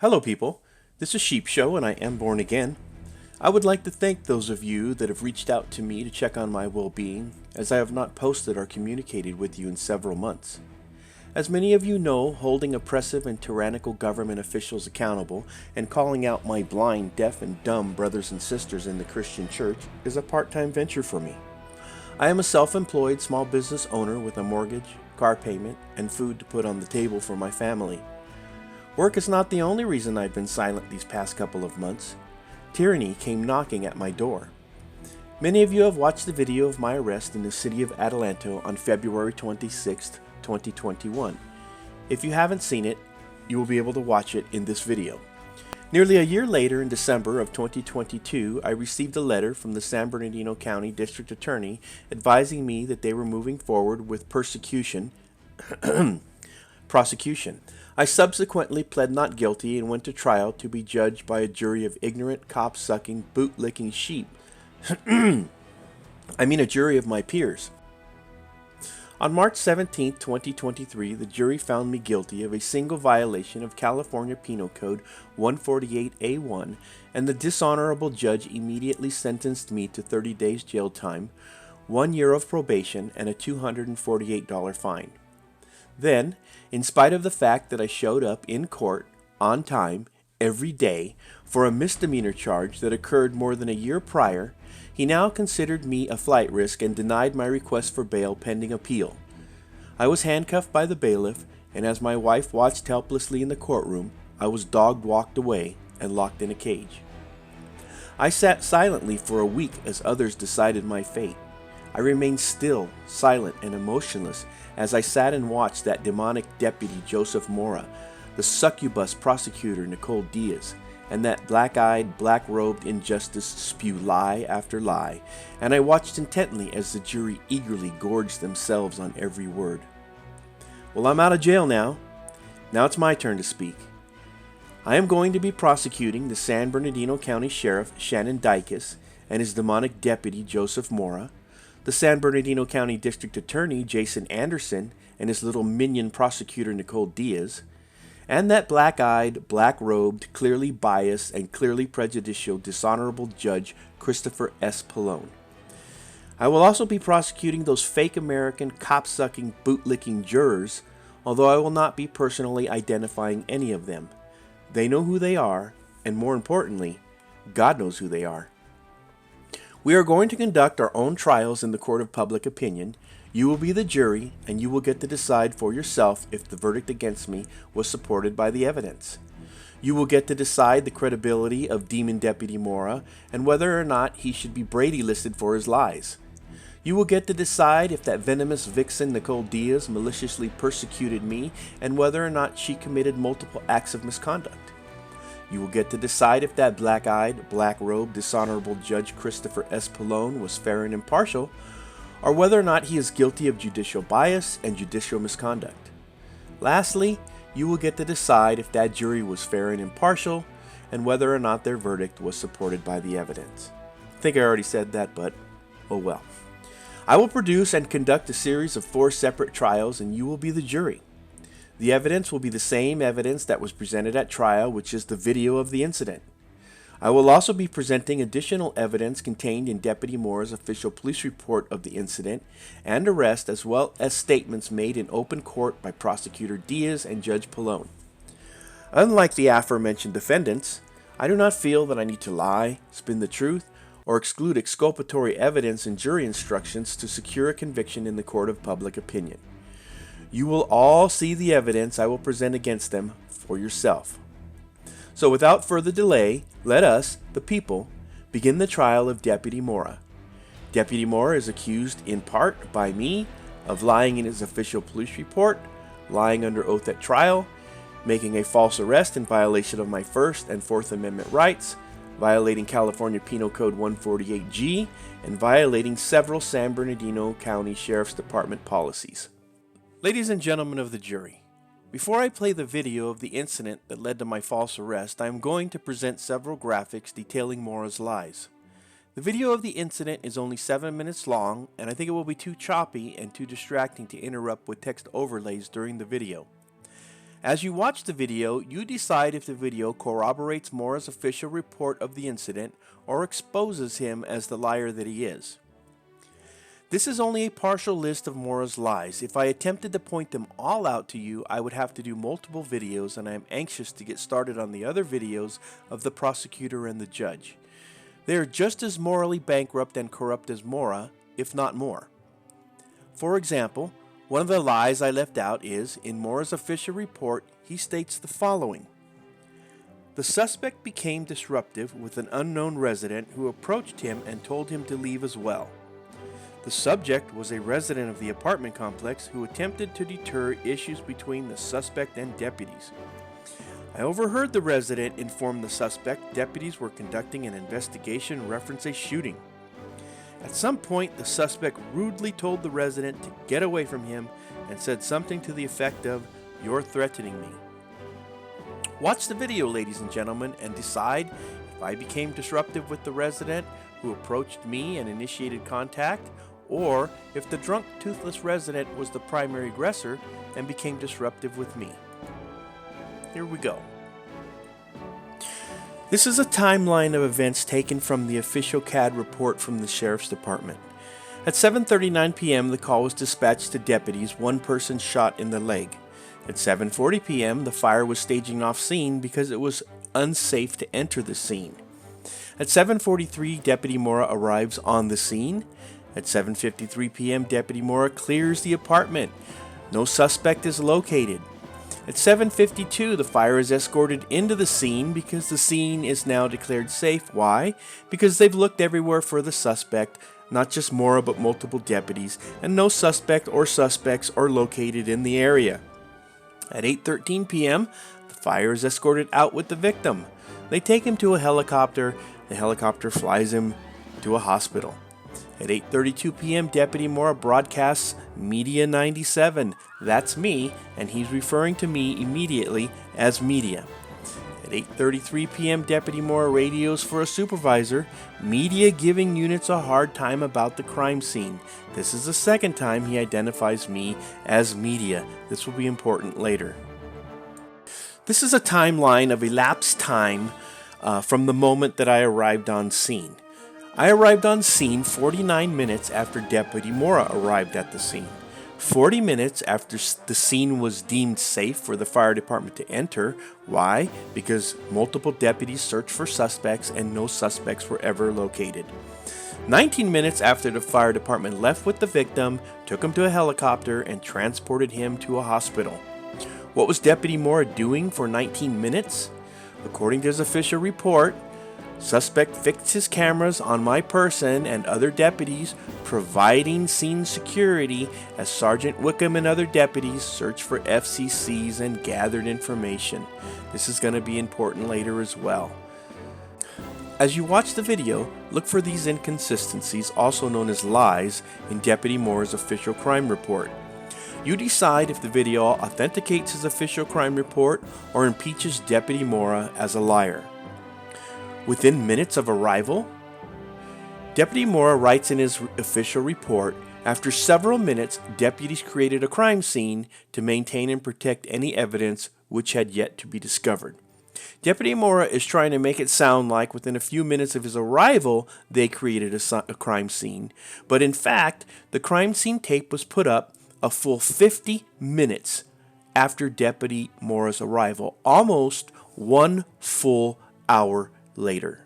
Hello people, this is Sheep Show and I am born again. I would like to thank those of you that have reached out to me to check on my well-being, as I have not posted or communicated with you in several months. As many of you know, holding oppressive and tyrannical government officials accountable and calling out my blind, deaf, and dumb brothers and sisters in the Christian church is a part-time venture for me. I am a self-employed small business owner with a mortgage, car payment, and food to put on the table for my family. Work is not the only reason I've been silent these past couple of months. Tyranny came knocking at my door. Many of you have watched the video of my arrest in the city of Adelanto on February 26, 2021. If you haven't seen it, you will be able to watch it in this video. Nearly a year later, in December of 2022, I received a letter from the San Bernardino County District Attorney advising me that they were moving forward with prosecution. I subsequently pled not guilty and went to trial to be judged by a jury of ignorant, cop-sucking, boot-licking sheep. I mean a jury of my peers. On March 17, 2023, the jury found me guilty of a single violation of California Penal Code 148A1, and the dishonorable judge immediately sentenced me to 30 days jail time, 1 year of probation, and a $248 fine. Then, in spite of the fact that I showed up in court on time every day for a misdemeanor charge that occurred more than a year prior, he now considered me a flight risk and denied my request for bail pending appeal. I was handcuffed by the bailiff, and as my wife watched helplessly in the courtroom, I was dog-walked away and locked in a cage. I sat silently for a week as others decided my fate. I remained still, silent, and emotionless as I sat and watched that demonic Deputy Joseph Mora, the succubus prosecutor Nicole Diaz, and that black-eyed, black-robed injustice spew lie after lie, and I watched intently as the jury eagerly gorged themselves on every word. Well, I'm out of jail now. Now it's my turn to speak. I am going to be prosecuting the San Bernardino County Sheriff Shannon Dicus and his demonic deputy Joseph Mora, the San Bernardino County District Attorney Jason Anderson and his little minion prosecutor Nicole Diaz, and that black-eyed, black-robed, clearly biased, and clearly prejudicial dishonorable Judge Christopher S. Pallone. I will also be prosecuting those fake American, cop-sucking, boot-licking jurors, although I will not be personally identifying any of them. They know who they are, and more importantly, God knows who they are. We are going to conduct our own trials in the court of public opinion. You will be the jury, and you will get to decide for yourself if the verdict against me was supported by the evidence. You will get to decide the credibility of Demon Deputy Mora and whether or not he should be Brady listed for his lies. You will get to decide if that venomous vixen Nicole Diaz maliciously persecuted me and whether or not she committed multiple acts of misconduct. You will get to decide if that black-eyed, black-robed, dishonorable Judge Christopher S. Pallone was fair and impartial, or whether or not he is guilty of judicial bias and judicial misconduct. Lastly, you will get to decide if that jury was fair and impartial, and whether or not their verdict was supported by the evidence. I think I already said that, but oh well. I will produce and conduct a series of 4 separate trials, and you will be the jury. The evidence will be the same evidence that was presented at trial, which is the video of the incident. I will also be presenting additional evidence contained in Deputy Mora's official police report of the incident and arrest, as well as statements made in open court by Prosecutor Diaz and Judge Pallone. Unlike the aforementioned defendants, I do not feel that I need to lie, spin the truth, or exclude exculpatory evidence in jury instructions to secure a conviction in the court of public opinion. You will all see the evidence I will present against them for yourself. So without further delay, let us, the people, begin the trial of Deputy Mora. Deputy Mora is accused in part by me of lying in his official police report, lying under oath at trial, making a false arrest in violation of my First and Fourth Amendment rights, violating California Penal Code 148G, and violating several San Bernardino County Sheriff's Department policies. Ladies and gentlemen of the jury, before I play the video of the incident that led to my false arrest, I am going to present several graphics detailing Mora's lies. The video of the incident is only 7 minutes long, and I think it will be too choppy and too distracting to interrupt with text overlays during the video. As you watch the video, you decide if the video corroborates Mora's official report of the incident or exposes him as the liar that he is. This is only a partial list of Mora's lies. If I attempted to point them all out to you, I would have to do multiple videos, and I am anxious to get started on the other videos of the prosecutor and the judge. They are just as morally bankrupt and corrupt as Mora, if not more. For example, one of the lies I left out is, in Mora's official report, he states the following. The suspect became disruptive with an unknown resident who approached him and told him to leave as well. The subject was a resident of the apartment complex who attempted to deter issues between the suspect and deputies. I overheard the resident inform the suspect deputies were conducting an investigation reference a shooting. At some point, the suspect rudely told the resident to get away from him and said something to the effect of, "You're threatening me." Watch the video, ladies and gentlemen, and decide if I became disruptive with the resident who approached me and initiated contact, or if the drunk, toothless resident was the primary aggressor and became disruptive with me. Here we go. This is a timeline of events taken from the official CAD report from the Sheriff's Department. At 7:39 p.m., the call was dispatched to deputies, one person shot in the leg. At 7:40 p.m., the fire was staging off scene because it was unsafe to enter the scene. At 7:43, Deputy Mora arrives on the scene. At 7:53 p.m., Deputy Mora clears the apartment. No suspect is located. At 7:52, the fire is escorted into the scene because the scene is now declared safe. Why? Because they've looked everywhere for the suspect, not just Mora but multiple deputies, and no suspect or suspects are located in the area. At 8:13 p.m., the fire is escorted out with the victim. They take him to a helicopter. The helicopter flies him to a hospital. At 8:32 p.m., Deputy Mora broadcasts Media 97. That's me, and he's referring to me immediately as Media. At 8:33 p.m., Deputy Mora radios for a supervisor, Media giving units a hard time about the crime scene. This is the second time he identifies me as Media. This will be important later. This is a timeline of elapsed time from the moment that I arrived on scene. I arrived on scene 49 minutes after Deputy Mora arrived at the scene. 40 minutes after the scene was deemed safe for the fire department to enter. Why? Because multiple deputies searched for suspects and no suspects were ever located. 19 minutes after the fire department left with the victim, took him to a helicopter, and transported him to a hospital. What was Deputy Mora doing for 19 minutes? According to his official report, suspect fixed his cameras on my person and other deputies, providing scene security as Sergeant Wickham and other deputies searched for FCCs and gathered information. This is going to be important later as well. As you watch the video, look for these inconsistencies, also known as lies, in Deputy Mora's official crime report. You decide if the video authenticates his official crime report or impeaches Deputy Mora as a liar. Within minutes of arrival, Deputy Mora writes in his official report, after several minutes, deputies created a crime scene to maintain and protect any evidence which had yet to be discovered. Deputy Mora is trying to make it sound like within a few minutes of his arrival, they created a crime scene. But in fact, the crime scene tape was put up a full 50 minutes after Deputy Mora's arrival, almost 1 full hour later.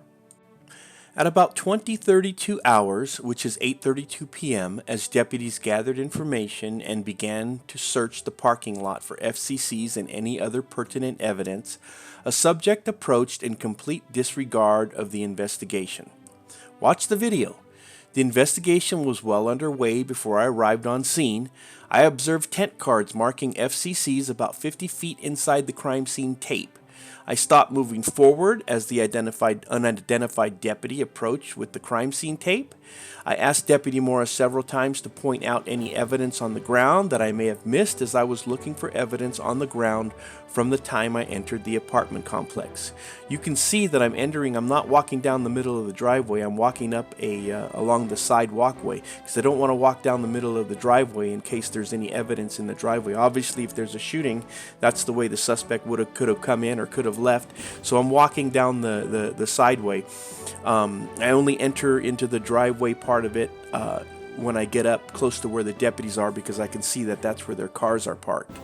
At about 20:32 hours, which is 8:32 p.m., as deputies gathered information and began to search the parking lot for FCCs and any other pertinent evidence, a subject approached in complete disregard of the investigation. Watch the video. The investigation was well underway before I arrived on scene. I observed tent cards marking FCCs about 50 feet inside the crime scene tape. I stopped moving forward as the unidentified deputy approached with the crime scene tape. I asked Deputy Mora several times to point out any evidence on the ground that I may have missed, as I was looking for evidence on the ground from the time I entered the apartment complex. You can see that I'm not walking down the middle of the driveway, I'm walking up along the side walkway, because I don't want to walk down the middle of the driveway in case there's any evidence in the driveway. Obviously, if there's a shooting, that's the way the suspect could have come in or could have left. So I'm walking down the sideway. I only enter into the driveway part of it when I get up close to where the deputies are, because I can see that that's where their cars are parked.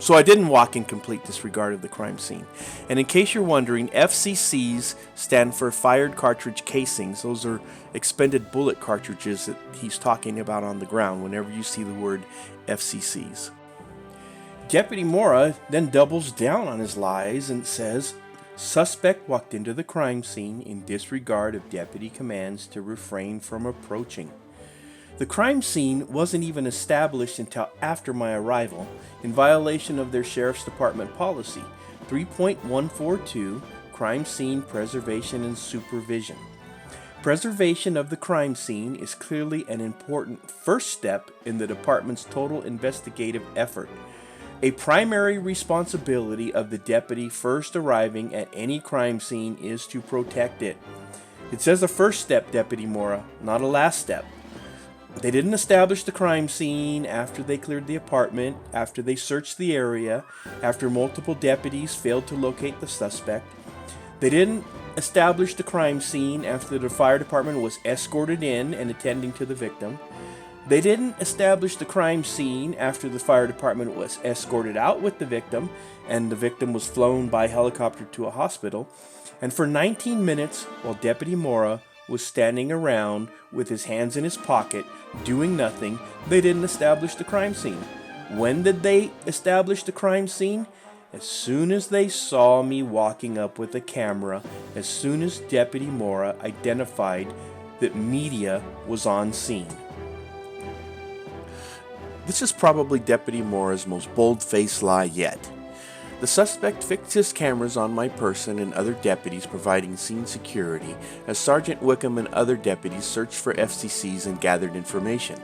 So I didn't walk in complete disregard of the crime scene. And in case you're wondering, FCCs stand for fired cartridge casings. Those are expended bullet cartridges that he's talking about on the ground whenever you see the word FCCs. Deputy Mora then doubles down on his lies and says, suspect walked into the crime scene in disregard of deputy commands to refrain from approaching. The crime scene wasn't even established until after my arrival, in violation of their Sheriff's Department policy, 3.142, Crime Scene Preservation and Supervision. Preservation of the crime scene is clearly an important first step in the department's total investigative effort. A primary responsibility of the deputy first arriving at any crime scene is to protect it. It says a first step, Deputy Mora, not a last step. They didn't establish the crime scene after they cleared the apartment, after they searched the area, after multiple deputies failed to locate the suspect. They didn't establish the crime scene after the fire department was escorted in and attending to the victim. They didn't establish the crime scene after the fire department was escorted out with the victim and the victim was flown by helicopter to a hospital. And for 19 minutes, while Deputy Mora was standing around with his hands in his pocket, doing nothing, they didn't establish the crime scene. When did they establish the crime scene? As soon as they saw me walking up with a camera, as soon as Deputy Mora identified that media was on scene. This is probably Deputy Mora's most bold-faced lie yet. The suspect fixed his cameras on my person and other deputies providing scene security as Sergeant Wickham and other deputies searched for FCCs and gathered information.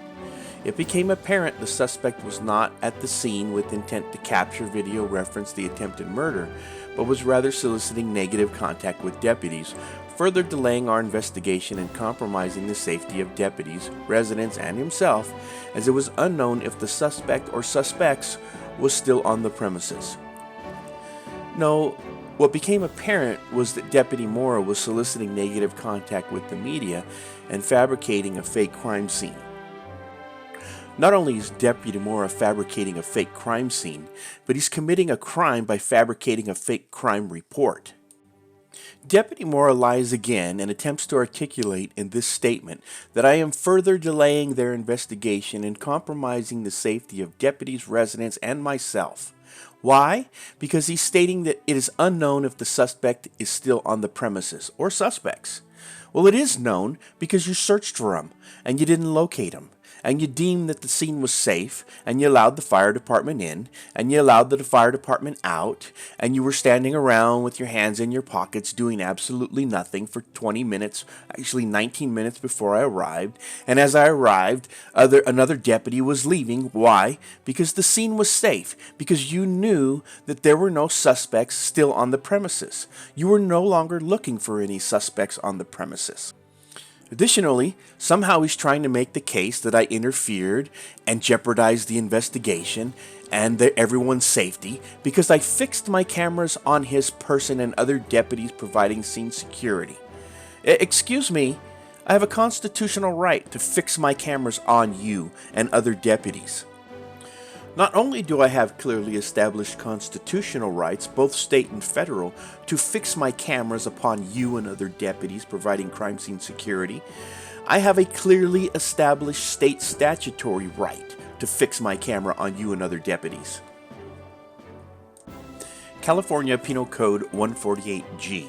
It became apparent the suspect was not at the scene with intent to capture video reference the attempted murder, but was rather soliciting negative contact with deputies, further delaying our investigation and compromising the safety of deputies, residents, and himself, as it was unknown if the suspect or suspects was still on the premises. No, what became apparent was that Deputy Mora was soliciting negative contact with the media and fabricating a fake crime scene. Not only is Deputy Mora fabricating a fake crime scene, but he's committing a crime by fabricating a fake crime report. Deputy Mora lies again and attempts to articulate in this statement that I am further delaying their investigation and compromising the safety of deputies, residents, and myself. Why? Because he's stating that it is unknown if the suspect is still on the premises, or suspects. Well, it is known because you searched for him, and you didn't locate him, and you deemed that the scene was safe, and you allowed the fire department in, and you allowed the fire department out, and you were standing around with your hands in your pockets doing absolutely nothing for 20 minutes, actually 19 minutes before I arrived, and as I arrived, another deputy was leaving. Why? Because the scene was safe, because you knew that there were no suspects still on the premises. You were no longer looking for any suspects on the premises. Additionally, somehow he's trying to make the case that I interfered and jeopardized the investigation and everyone's safety because I fixed my cameras on his person and other deputies providing scene security. Excuse me, I have a constitutional right to fix my cameras on you and other deputies. Not only do I have clearly established constitutional rights, both state and federal, to fix my cameras upon you and other deputies providing crime scene security, I have a clearly established state statutory right to fix my camera on you and other deputies. California Penal Code 148G.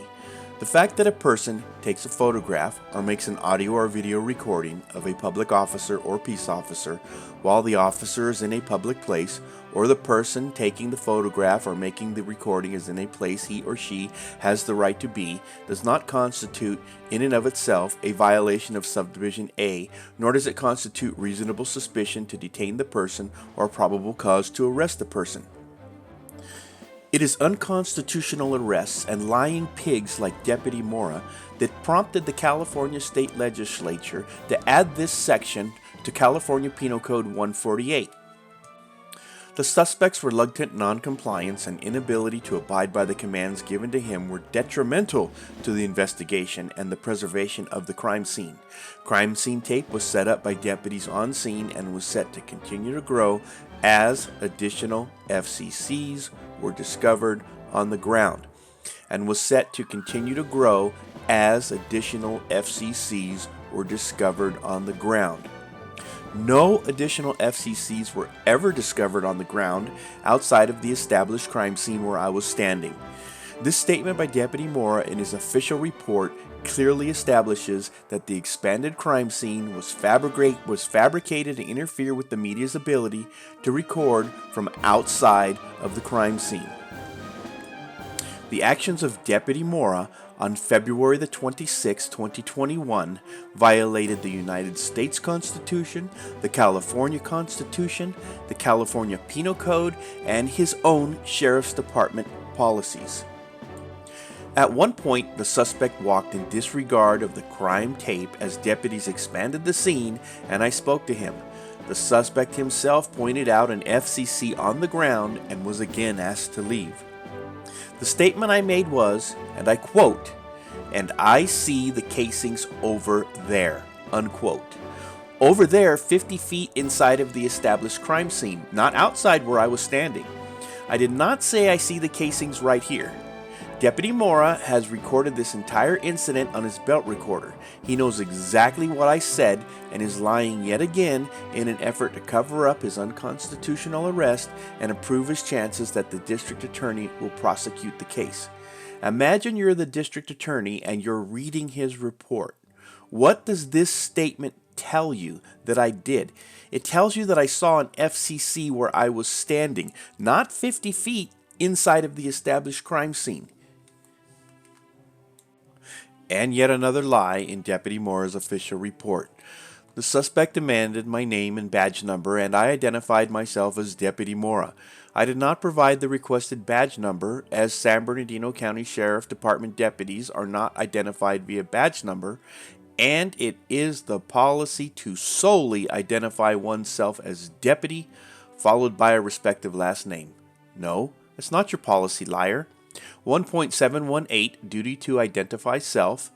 The fact that a person takes a photograph or makes an audio or video recording of a public officer or peace officer while the officer is in a public place, or the person taking the photograph or making the recording is in a place he or she has the right to be, does not constitute in and of itself a violation of subdivision A, nor does it constitute reasonable suspicion to detain the person or probable cause to arrest the person. It is unconstitutional arrests and lying pigs like Deputy Mora that prompted the California State Legislature to add this section to California Penal Code 148. The suspect's reluctant noncompliance and inability to abide by the commands given to him were detrimental to the investigation and the preservation of the crime scene. Crime scene tape was set up by deputies on scene and was set to continue to grow as additional FCCs were discovered on the ground, and was set to continue to grow as additional FCCs were discovered on the ground. No additional FCCs were ever discovered on the ground outside of the established crime scene where I was standing. This statement by Deputy Mora in his official report clearly establishes that the expanded crime scene was fabricated to interfere with the media's ability to record from outside of the crime scene. The actions of Deputy Mora on February the 26th, 2021 violated the United States Constitution, the California Constitution, the California Penal Code, and his own Sheriff's Department policies. At one point, the suspect walked in disregard of the crime tape as deputies expanded the scene, and I spoke to him. The suspect himself pointed out an FCC on the ground and was again asked to leave. The statement I made was, and I quote, "And I see the casings over there," unquote. Over there, 50 feet inside of the established crime scene, not outside where I was standing. I did not say I see the casings right here. Deputy Mora has recorded this entire incident on his belt recorder. He knows exactly what I said and is lying yet again in an effort to cover up his unconstitutional arrest and improve his chances that the district attorney will prosecute the case. Imagine you're the district attorney and you're reading his report. What does this statement tell you that I did? It tells you that I saw an FCC where I was standing, not 50 feet inside of the established crime scene. And yet another lie in Deputy Mora's official report. The suspect demanded my name and badge number, and I identified myself as Deputy Mora. I did not provide the requested badge number, as San Bernardino County Sheriff Department deputies are not identified via badge number, and it is the policy to solely identify oneself as deputy, followed by a respective last name. No, it's not your policy, liar. 1.718, duty to identify self.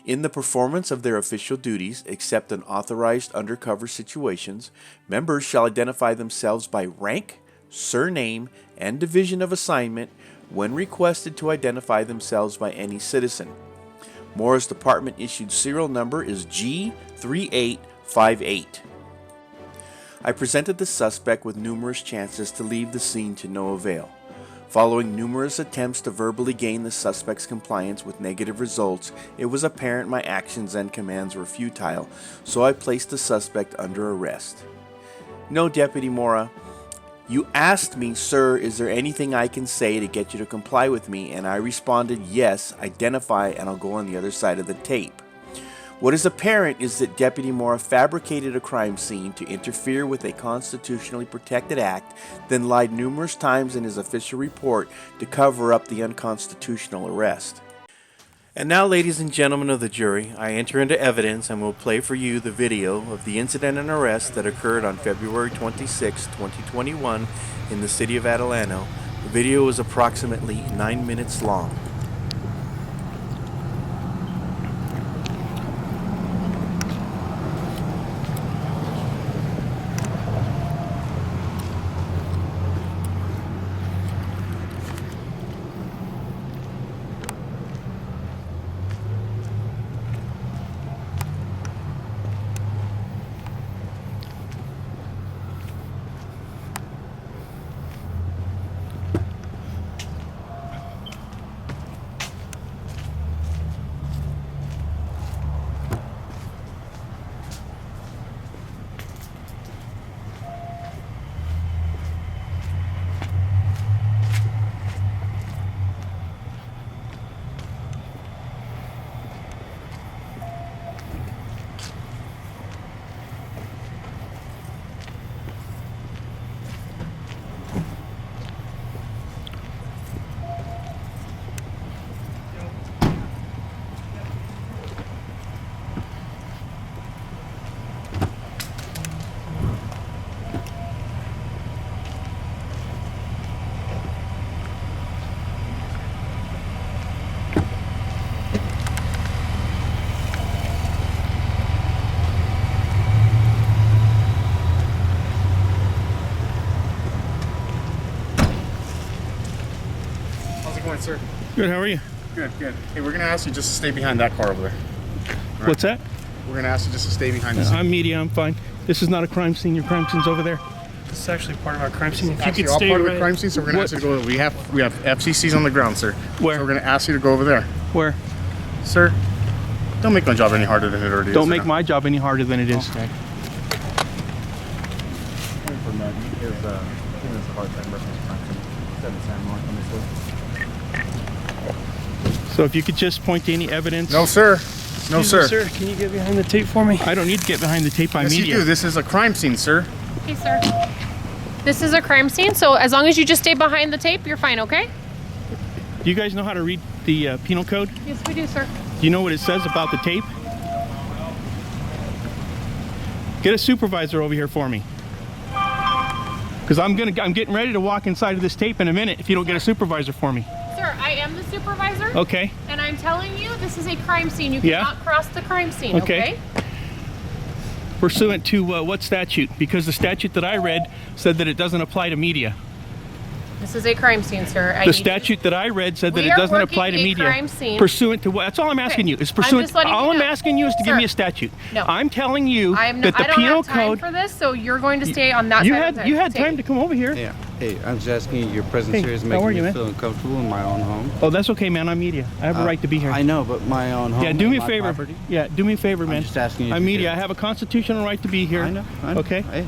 In the performance of their official duties, except in authorized undercover situations, members shall identify themselves by rank, surname, and division of assignment when requested to identify themselves by any citizen. Mora's department issued serial number is G3858. I presented the suspect with numerous chances to leave the scene to no avail. Following numerous attempts to verbally gain the suspect's compliance with negative results, it was apparent my actions and commands were futile, so I placed the suspect under arrest. No, Deputy Mora. You asked me, "Sir, is there anything I can say to get you to comply with me?" And I responded, "Yes, identify, and I'll go on the other side of the tape." What is apparent is that Deputy Mora fabricated a crime scene to interfere with a constitutionally protected act, then lied numerous times in his official report to cover up the unconstitutional arrest. And now, ladies and gentlemen of the jury, I enter into evidence and will play for you the video of the incident and arrest that occurred on February 26, 2021 in the city of Adelano. The video is approximately 9 minutes long. morning, sir. Good, how are you? Good, good. Hey, we're gonna ask you just to stay behind that car over there. Right. What's that? We're gonna ask you just to stay behind this. I'm media, I'm fine. This is not a crime scene. Your crime scene's over there. This is actually part of our crime scene. If you Actually, could all stay part of right. the crime scene, so we're gonna ask you to go. We have FCCs on the ground, sir. Where? So we're gonna ask you to go over there, Where? sir. Don't make my job any harder than it already is. Don't make my job any harder than it is. Okay. So if you could just point to any evidence. No, sir. No, Excuse sir. me, sir. Can you get behind the tape for me? I don't need to get behind the tape. I'm Yes, media. you do. This is a crime scene, sir. Okay, sir. This is a crime scene, so as long as you just stay behind the tape, you're fine, okay? Do you guys know how to read the penal code? Yes, we do, sir. Do you know what it says about the tape? Get a supervisor over here for me. Because I'm getting ready to walk inside of this tape in a minute if you don't get a supervisor for me. Sir, I am the supervisor. Okay. And I'm telling you, this is a crime scene. You Yeah. cannot cross the crime scene, Okay. okay? Pursuant to what statute? Because the statute that I read said that it doesn't apply to media. This is a crime scene, sir. The statute that I read said that We it are doesn't apply to working a media. crime scene. Pursuant to what? That's all I'm asking you. Is I'm pursuant. just letting All you I'm know. asking you is to give Sir. me a statute. No. I'm telling you I that the don't penal have time code. for this, so you're going to stay on that You side of the had tape. time to come over here. Yeah. Hey, I'm just asking you, your presence Hey, here is how making are you, me man? feel uncomfortable in my own home. Oh, that's okay, man. I'm media. I have a right to be here. I know, but my own home. Yeah, do me a my favor. property. Yeah, do me a favor, man. just asking you I'm to media. do I it. have a constitutional right to be here. I know. Okay. Hey,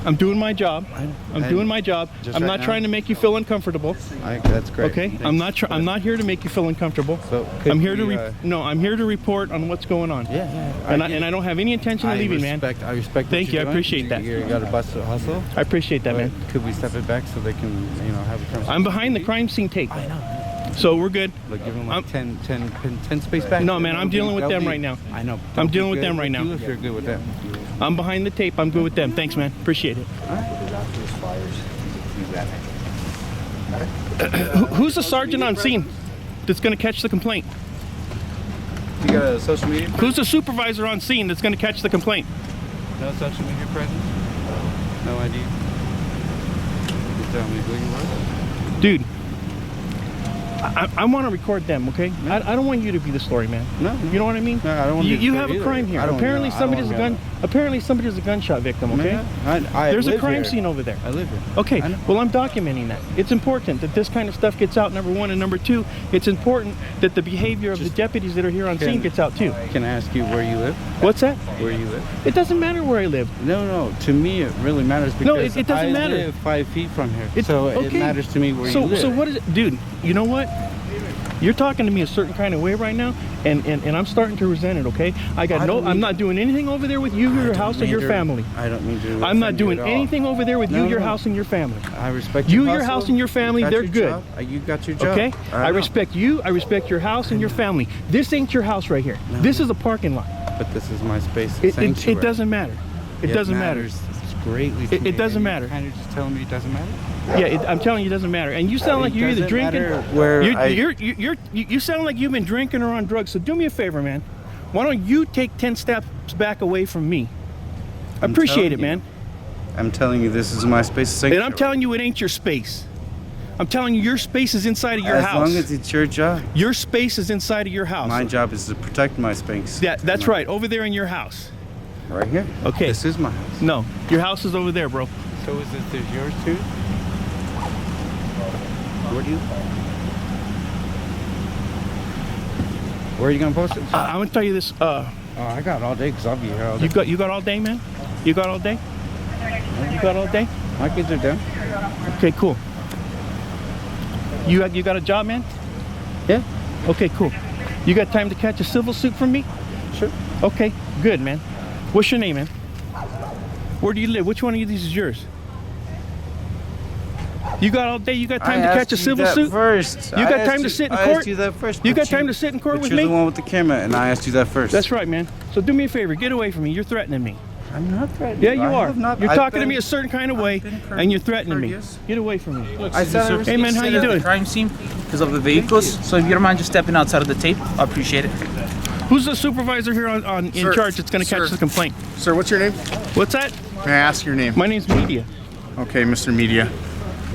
I'm doing my job. I know. I'm And doing my job. just I'm right not now- trying to make you feel uncomfortable. that's great. Okay. Thanks. I'm not here to make you feel uncomfortable. So could I'm here to we, no. I'm here to report on what's going on. Yeah. And I don't have any intention of leaving, man. I respect. Thank what you, I you're doing. appreciate that. You got a bust a hustle. I appreciate that, man. But could we step it back so they can, have a conversation? I'm behind the crime scene tape. I know. So we're good. Like, give them I'm- like 10 space back. No, man, I'm dealing with them right now. I know. I'm Don't be dealing with good them right now. you if you're good with them. I'm behind the tape. I'm good with them. Thanks, man. Appreciate it. Who's the sergeant on scene that's going to catch the complaint? You got a social media? Who's the supervisor on scene that's going to catch the complaint? No social media presence? No idea? You tell me who you were? Dude, I want to record them, okay? I don't want you to be the story, man. No. You know what I mean? No, I don't want to be the You story have a either. crime here. I don't Apparently know. I somebody's don't a gun. know. Apparently somebody's a gunshot victim, okay? Man, I There's a live crime here. scene over there. I live here. Okay, I know. well, I'm documenting that. It's important that this kind of stuff gets out, number one, and number two, it's important that the behavior of the deputies that are here on scene gets out too. Can I ask you where you live? What's that? Where you live? It doesn't matter where I live. No. To me, it really matters because No, it doesn't I matter. live 5 feet from here. It- So it okay. matters to me where you live. So what is it? Dude, you know what? You're talking to me a certain kind of way right now, and I'm starting to resent it, okay? I'm not doing anything over there with you, your house, or your family. I don't mean to. I'm not offend you doing at all. anything over there with No, you, your no. house, and your family. I respect You, your your hustle. house, and your family, You got they're your good. job. You got your job. Okay? I know. respect you, I respect your house and your family. This ain't your house right here. This is a parking lot. But this is my space. It doesn't matter. It doesn't matter. matters. It's greatly. to It me. doesn't And matter. You're kind of just telling me it doesn't matter. Yeah, I'm telling you, it doesn't matter. And you sound like you're either doesn't drinking. matter where You sound like you've been drinking or on drugs. So do me a favor, man. Why don't you take 10 steps back away from me? I appreciate it, man. I'm telling you, this is my space. Of sanctuary. And I'm telling you, it ain't your space. I'm telling you, your space is inside of your as house. long as it's your job. Your space is inside of your house. My job is to protect my space. Yeah, that's right. Over there in your house. Right here. Okay. This is my house. No, your house is over there, bro. So is this yours too? Where are you gonna post it? I'm gonna tell you this. Oh, I got all day because I'll be here all day. You got all day, man. You got all day. You got all day. My kids are down. Okay, cool. You got a job, man? Yeah. Okay, cool. You got time to catch a civil suit from me? Sure. Okay, good, man. What's your name, man? Where do you live? Which one of these is yours? You got all day? You got time to catch a civil suit? First. You got time to sit in I court? asked you that first. You but got time to sit in court but with you're me? the one with the camera, and I asked you that first. That's right, man. So do me a favor. Get away from me. You're threatening me. I'm not threatening. Yeah, you I are. have not- You're I've talking to been- me a certain kind of way, been and you're threatening courteous. me. Get away from me. I said I Hey, man, how you doing? Crime scene because of the vehicles. So if you don't mind just stepping outside of the tape, I appreciate it. Who's the supervisor here in Sir, charge that's going to catch sir. the complaint? Sir, what's your name? What's that? May I ask your name? My name's Media. Okay, Mr. Media.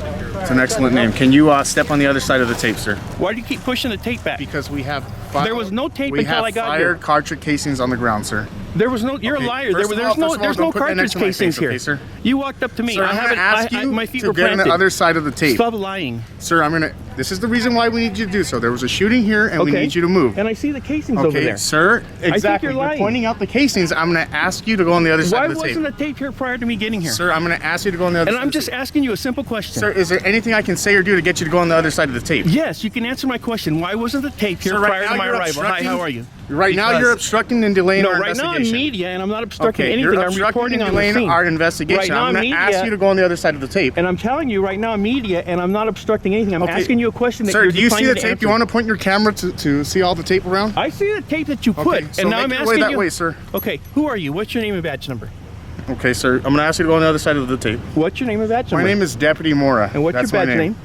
It's an excellent name. Can you step on the other side of the tape, sir? Why do you keep pushing the tape back? Because we have There was no tape until I got here. fired cartridge casings on the ground, sir. There was no. You're a liar. There's no cartridge casings here. Okay, sir. You walked up to me. Sir, I'm going to ask you my feet to were get on planted. the other side of the tape. Stop lying. Sir, this is the reason why we need you to do so. There was a shooting here, and we need you to move. And I see the casings over there. Okay, sir. Exactly. you're lying. pointing out the casings. I'm going to ask you to go on the other side of the tape. Why wasn't the tape here prior to me getting here? Sir, I'm going to ask you to go on the other side. And I'm just asking you a simple question. Sir, is there anything I can say or do to get you to go on the other side of the tape? Yes, you can answer my question. Why wasn't the tape here prior to my arrival? Hi, how are you? Right now you're obstructing and delaying our investigation. No, right now I'm media and I'm not obstructing anything. You're I'm reporting on the scene. delaying our investigation. Right now I'm going to ask you to go on the other side of the tape. And I'm telling you right now I'm media and I'm not obstructing anything. I'm asking you a question that Sir, you're do you see the declining to tape? answer. Do you want to point your camera to see all the tape around? I see the tape that you put. So and now I'm make your asking way that you. way, sir. Okay, who are you? What's your name and badge number? Okay, sir. I'm going to ask you to go on the other side of the tape. What's your name and badge number? My name is Deputy Mora. And what's your badge name?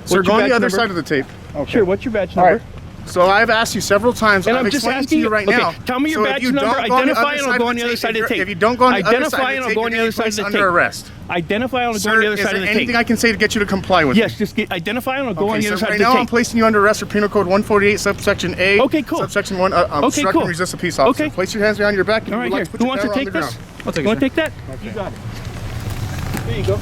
Sir, go on the other side of the tape. Okay. Sure, what's your badge number? All right. So I've asked you several times, and I've I'm just explained asking to you right now. Tell me your badge number, identify and I'll go on the other side of the tape. If you don't go on the other side Identify of and the I'll go on the other side of the tape. under arrest. Identify and I'll go on the other side of the tape. Sir, is there anything I can say to get you to comply with? Yes, just identify and I'll go on the other side of the tape. Right now I'm placing you under arrest for Penal Code 148, subsection A. Okay, cool. Subsection 1, obstruct and resist a peace officer. Okay. Place your hands behind your back. All right, here. Who wants to take this? I'll take it. You want to take that? Okay. You got it. There you go.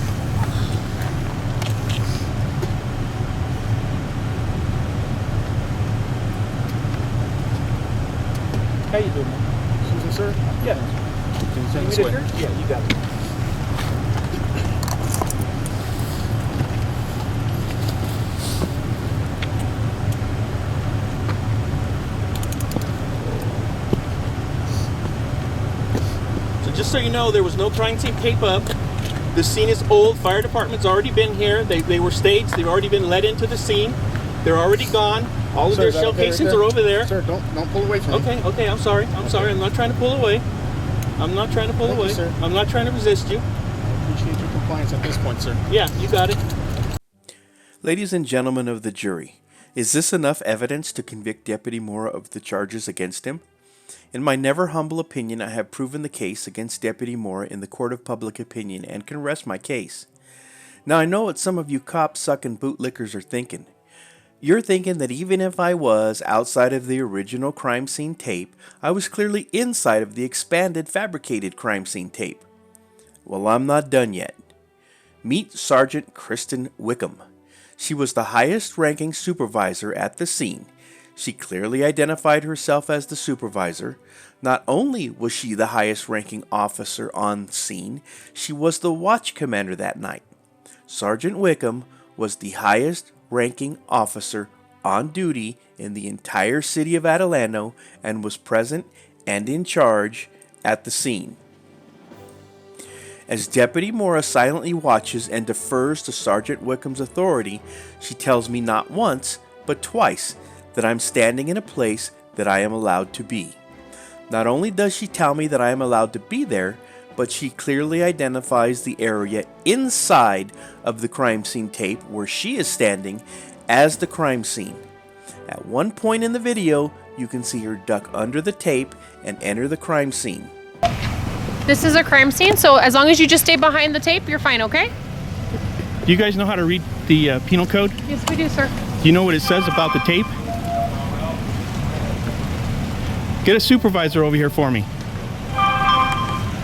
How you doing, man? Excuse me, sir? Yeah. Can you send this way? Yeah, you got it. So just so you know, there was no crime scene tape up. The scene is old. Fire department's already been here. They were staged. They've already been led into the scene. They're already gone. All of their shell casings are over there. Sir, don't pull away from me. Okay, I'm sorry. I'm sorry. I'm not trying to pull away. I'm not trying to pull away. Sir. I'm not trying to resist you. I appreciate your compliance at this point, sir. Yeah, you got it. Ladies and gentlemen of the jury, is this enough evidence to convict Deputy Mora of the charges against him? In my never humble opinion, I have proven the case against Deputy Mora in the court of public opinion and can rest my case. Now I know what some of you cop-sucking bootlickers are thinking. You're thinking that even if I was outside of the original crime scene tape, I was clearly inside of the expanded fabricated crime scene tape. Well, I'm not done yet. Meet Sergeant Kristen Wickham. She was the highest ranking supervisor at the scene. She clearly identified herself as the supervisor. Not only was she the highest ranking officer on scene, she was the watch commander that night. Sergeant Wickham was the highest ranking officer on duty in the entire city of Adelanto and was present and in charge at the scene. As Deputy Mora silently watches and defers to Sergeant Wickham's authority, she tells me not once, but twice, that I'm standing in a place that I am allowed to be. Not only does she tell me that I am allowed to be there, but she clearly identifies the area inside of the crime scene tape where she is standing as the crime scene. At one point in the video, you can see her duck under the tape and enter the crime scene. This is a crime scene, so as long as you just stay behind the tape, you're fine, okay? Do you guys know how to read the penal code? Yes, we do, sir. Do you know what it says about the tape? Get a supervisor over here for me.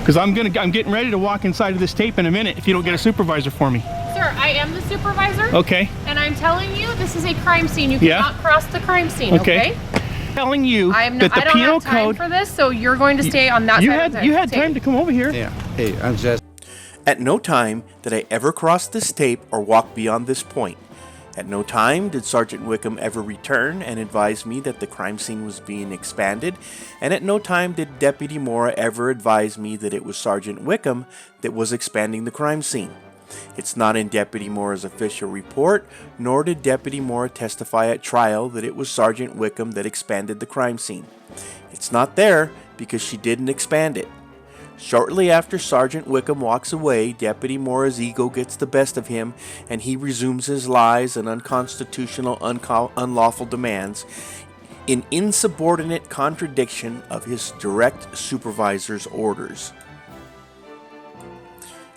Because I'm getting ready to walk inside of this tape in a minute if you don't get a supervisor for me. Sir, I am the supervisor. Okay. And I'm telling you, this is a crime scene. You cannot cross the crime scene, okay? Telling you I that the don't penal have time code for this, so you're going to stay on that side of the You had tape. time to come over here. Yeah. Hey, I'm just. At no time did I ever cross this tape or walk beyond this point. At no time did Sergeant Wickham ever return and advise me that the crime scene was being expanded, and at no time did Deputy Mora ever advise me that it was Sergeant Wickham that was expanding the crime scene. It's not in Deputy Mora's official report, nor did Deputy Mora testify at trial that it was Sergeant Wickham that expanded the crime scene. It's not there because she didn't expand it. Shortly after Sergeant Wickham walks away, Deputy Mora's ego gets the best of him and he resumes his lies and unconstitutional, unlawful demands in insubordinate contradiction of his direct supervisor's orders.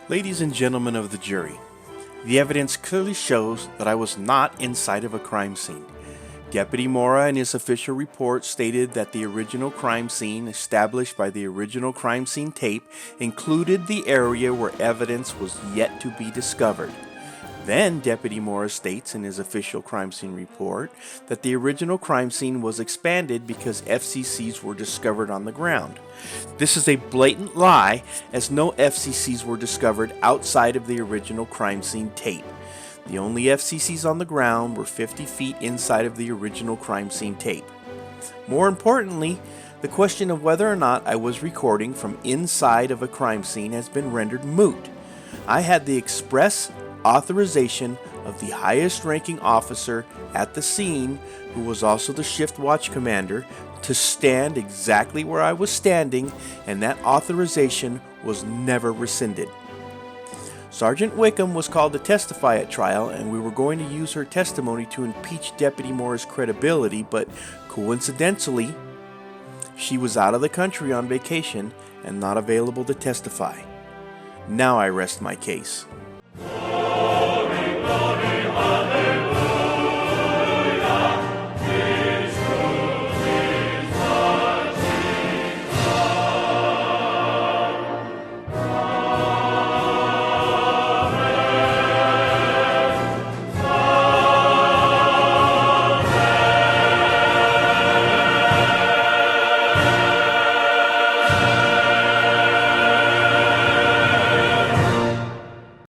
Ladies and gentlemen of the jury, The evidence clearly shows that I was not inside of a crime scene. Deputy Mora in his official report stated that the original crime scene established by the original crime scene tape included the area where evidence was yet to be discovered. Then Deputy Mora states in his official crime scene report that the original crime scene was expanded because FCCs were discovered on the ground. This is a blatant lie, as no FCCs were discovered outside of the original crime scene tape. The only FCCs on the ground were 50 feet inside of the original crime scene tape. More importantly, the question of whether or not I was recording from inside of a crime scene has been rendered moot. I had the express authorization of the highest ranking officer at the scene, who was also the shift watch commander, to stand exactly where I was standing, and that authorization was never rescinded. Sergeant Wickham was called to testify at trial, and we were going to use her testimony to impeach Deputy Mora's credibility, but coincidentally, she was out of the country on vacation and not available to testify. Now I rest my case.